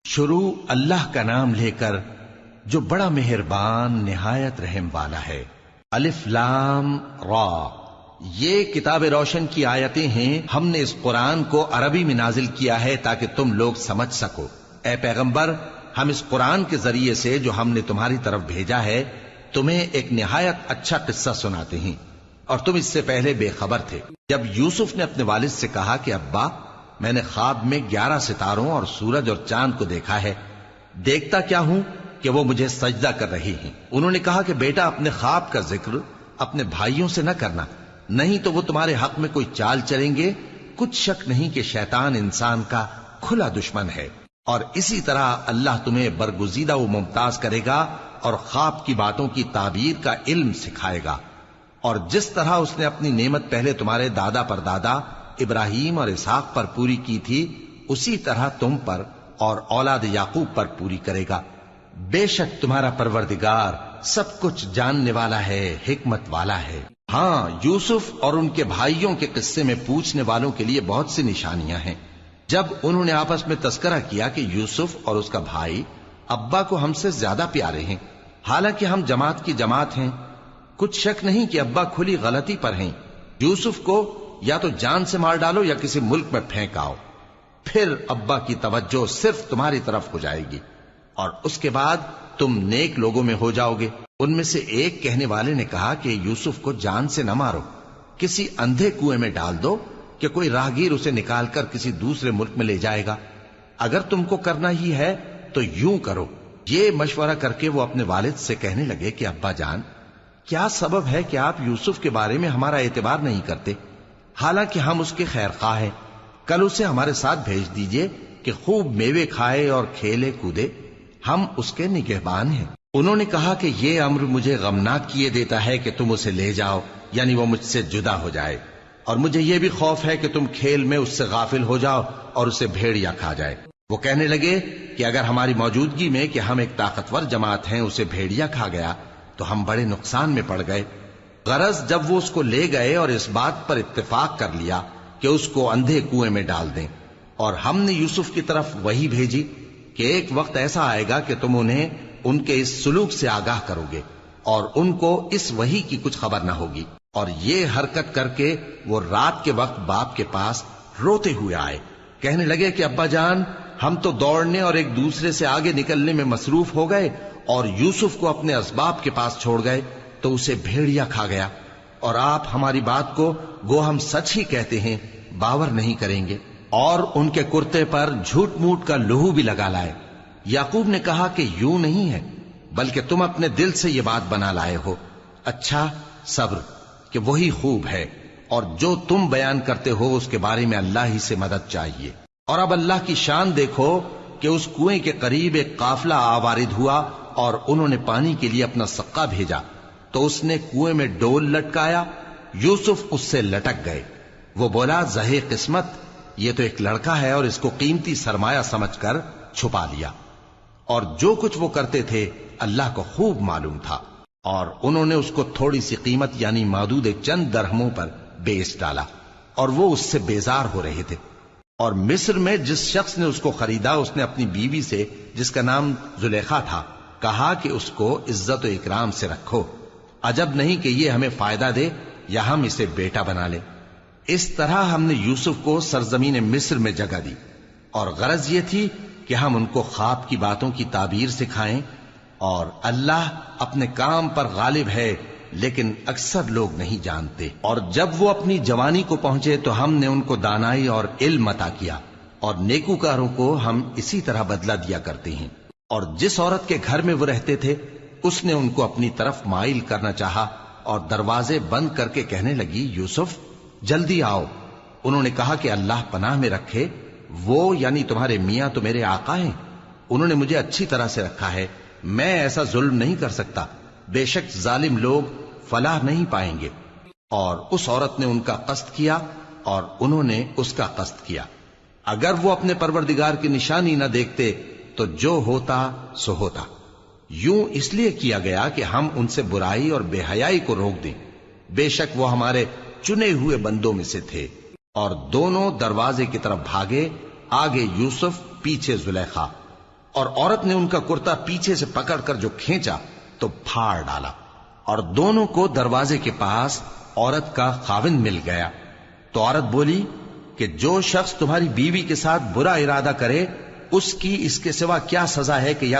شروع اللہ کا نام لے کر جو بڑا مہربان نہایت رحم والا ہے۔ الف لام را، یہ کتاب روشن کی آیتیں ہیں۔ ہم نے اس قرآن کو عربی میں نازل کیا ہے تاکہ تم لوگ سمجھ سکو۔ اے پیغمبر، ہم اس قرآن کے ذریعے سے جو ہم نے تمہاری طرف بھیجا ہے تمہیں ایک نہایت اچھا قصہ سناتے ہیں، اور تم اس سے پہلے بے خبر تھے۔ جب یوسف نے اپنے والد سے کہا کہ ابا، میں نے خواب میں 11 ستاروں اور سورج اور چاند کو دیکھا ہے، دیکھتا کیا ہوں کہ وہ مجھے سجدہ کر رہی ہیں۔ انہوں نے کہا کہ بیٹا، اپنے خواب کا ذکر اپنے بھائیوں سے نہ کرنا، نہیں تو وہ تمہارے حق میں کوئی چال چلیں گے۔ کچھ شک نہیں کہ شیطان انسان کا کھلا دشمن ہے، اور اسی طرح اللہ تمہیں برگزیدہ و ممتاز کرے گا اور خواب کی باتوں کی تعبیر کا علم سکھائے گا، اور جس طرح اس نے اپنی نعمت پہلے تمہارے دادا پر دادا ابراہیم اور اسحاق پر پوری کی تھی، اسی طرح تم پر اور اولاد یعقوب پر پوری کرے گا۔ بے شک تمہارا پروردگار سب کچھ جاننے والا ہے، حکمت والا ہے۔ ہاں، یوسف اور ان کے بھائیوں کے قصے میں پوچھنے والوں کے لیے بہت سی نشانیاں ہیں۔ جب انہوں نے آپس میں تذکرہ کیا کہ یوسف اور اس کا بھائی ابا کو ہم سے زیادہ پیارے ہیں، حالانکہ ہم جماعت کی جماعت ہیں، کچھ شک نہیں کہ ابا کھلی غلطی پر ہیں۔ یوسف کو یا تو جان سے مار ڈالو یا کسی ملک میں پھینک آؤ، پھر ابا کی توجہ صرف تمہاری طرف ہو جائے گی، اور اس کے بعد تم نیک لوگوں میں ہو جاؤ گے۔ ان میں سے ایک کہنے والے نے کہا کہ یوسف کو جان سے نہ مارو، کسی اندھے کنویں میں ڈال دو کہ کوئی راہگیر اسے نکال کر کسی دوسرے ملک میں لے جائے گا۔ اگر تم کو کرنا ہی ہے تو یوں کرو۔ یہ مشورہ کر کے وہ اپنے والد سے کہنے لگے کہ ابا جان، کیا سبب ہے کہ آپ یوسف کے بارے میں ہمارا اعتبار نہیں کرتے؟ حالانکہ ہم اس کے خیر خواہ ہیں، کل اسے ہمارے ساتھ بھیج دیجئے کہ خوب میوے کھائے اور کھیلے کودے، ہم اس کے نگہبان ہیں۔ انہوں نے کہا کہ یہ امر مجھے غمناک کیے دیتا ہے کہ تم اسے لے جاؤ، یعنی وہ مجھ سے جدا ہو جائے، اور مجھے یہ بھی خوف ہے کہ تم کھیل میں اس سے غافل ہو جاؤ اور اسے بھیڑیا کھا جائے۔ وہ کہنے لگے کہ اگر ہماری موجودگی میں کہ ہم ایک طاقتور جماعت ہیں اسے بھیڑیا کھا گیا تو ہم بڑے نقصان میں پڑ گئے۔ غرض جب وہ اس کو لے گئے اور اس بات پر اتفاق کر لیا کہ اس کو اندھے کنویں میں ڈال دیں، اور ہم نے یوسف کی طرف وحی بھیجی کہ ایک وقت ایسا آئے گا کہ تم انہیں ان کے اس سلوک سے آگاہ کرو گے، اور ان کو اس وحی کی کچھ خبر نہ ہوگی۔ اور یہ حرکت کر کے وہ رات کے وقت باپ کے پاس روتے ہوئے آئے، کہنے لگے کہ ابا جان، ہم تو دوڑنے اور ایک دوسرے سے آگے نکلنے میں مصروف ہو گئے اور یوسف کو اپنے اسباب کے پاس چھوڑ گئے تو اسے بھیڑیا کھا گیا، اور آپ ہماری بات کو گو ہم سچ ہی کہتے ہیں باور نہیں کریں گے۔ اور ان کے کرتے پر جھوٹ موٹ کا لہو بھی لگا لائے۔ یعقوب نے کہا کہ یوں نہیں ہے، بلکہ تم اپنے دل سے یہ بات بنا لائے ہو۔ اچھا، صبر کہ وہی خوب ہے، اور جو تم بیان کرتے ہو اس کے بارے میں اللہ ہی سے مدد چاہیے۔ اور اب اللہ کی شان دیکھو کہ اس کنویں کے قریب ایک قافلہ آوارد ہوا اور انہوں نے پانی کے لیے اپنا سقا بھیجا، تو اس نے کنویں میں ڈول لٹکایا، یوسف اس سے لٹک گئے۔ وہ بولا، زہے قسمت، یہ تو ایک لڑکا ہے، اور اس کو قیمتی سرمایہ سمجھ کر چھپا لیا۔ اور جو کچھ وہ کرتے تھے اللہ کو خوب معلوم تھا، اور انہوں نے اس کو تھوڑی سی قیمت یعنی معدود چند درہموں پر بیچ ڈالا، اور وہ اس سے بیزار ہو رہے تھے۔ اور مصر میں جس شخص نے اس کو خریدا، اس نے اپنی بیوی سے جس کا نام زلیخا تھا کہا کہ اس کو عزت و اکرام سے رکھو، عجب نہیں کہ یہ ہمیں فائدہ دے یا ہم اسے بیٹا بنا لیں۔ اس طرح ہم نے یوسف کو سرزمین مصر میں جگہ دی، اور غرض یہ تھی کہ ہم ان کو خواب کی باتوں کی تعبیر سکھائیں، اور اللہ اپنے کام پر غالب ہے لیکن اکثر لوگ نہیں جانتے۔ اور جب وہ اپنی جوانی کو پہنچے تو ہم نے ان کو دانائی اور علم عطا کیا، اور نیکوکاروں کو ہم اسی طرح بدلہ دیا کرتے ہیں۔ اور جس عورت کے گھر میں وہ رہتے تھے اس نے ان کو اپنی طرف مائل کرنا چاہا، اور دروازے بند کر کے کہنے لگی، یوسف جلدی آؤ۔ انہوں نے کہا کہ اللہ پناہ میں رکھے، وہ یعنی تمہارے میاں تو میرے آقا ہیں، انہوں نے مجھے اچھی طرح سے رکھا ہے، میں ایسا ظلم نہیں کر سکتا، بے شک ظالم لوگ فلاح نہیں پائیں گے۔ اور اس عورت نے ان کا قصد کیا اور انہوں نے اس کا قصد کیا۔ اگر وہ اپنے پروردگار کی نشانی نہ دیکھتے تو جو ہوتا سو ہوتا۔ یوں اس لیے کیا گیا کہ ہم ان سے برائی اور بے حیائی کو روک دیں، بے شک وہ ہمارے چنے ہوئے بندوں میں سے تھے۔ اور دونوں دروازے کی طرف بھاگے، آگے یوسف پیچھے زلیخا۔ اور عورت نے ان کا کرتا پیچھے سے پکڑ کر جو کھینچا تو پھاڑ ڈالا، اور دونوں کو دروازے کے پاس عورت کا خاوند مل گیا۔ تو عورت بولی کہ جو شخص تمہاری بیوی کے ساتھ برا ارادہ کرے اس کی اس کے سوا کیا سزا ہے کہ یا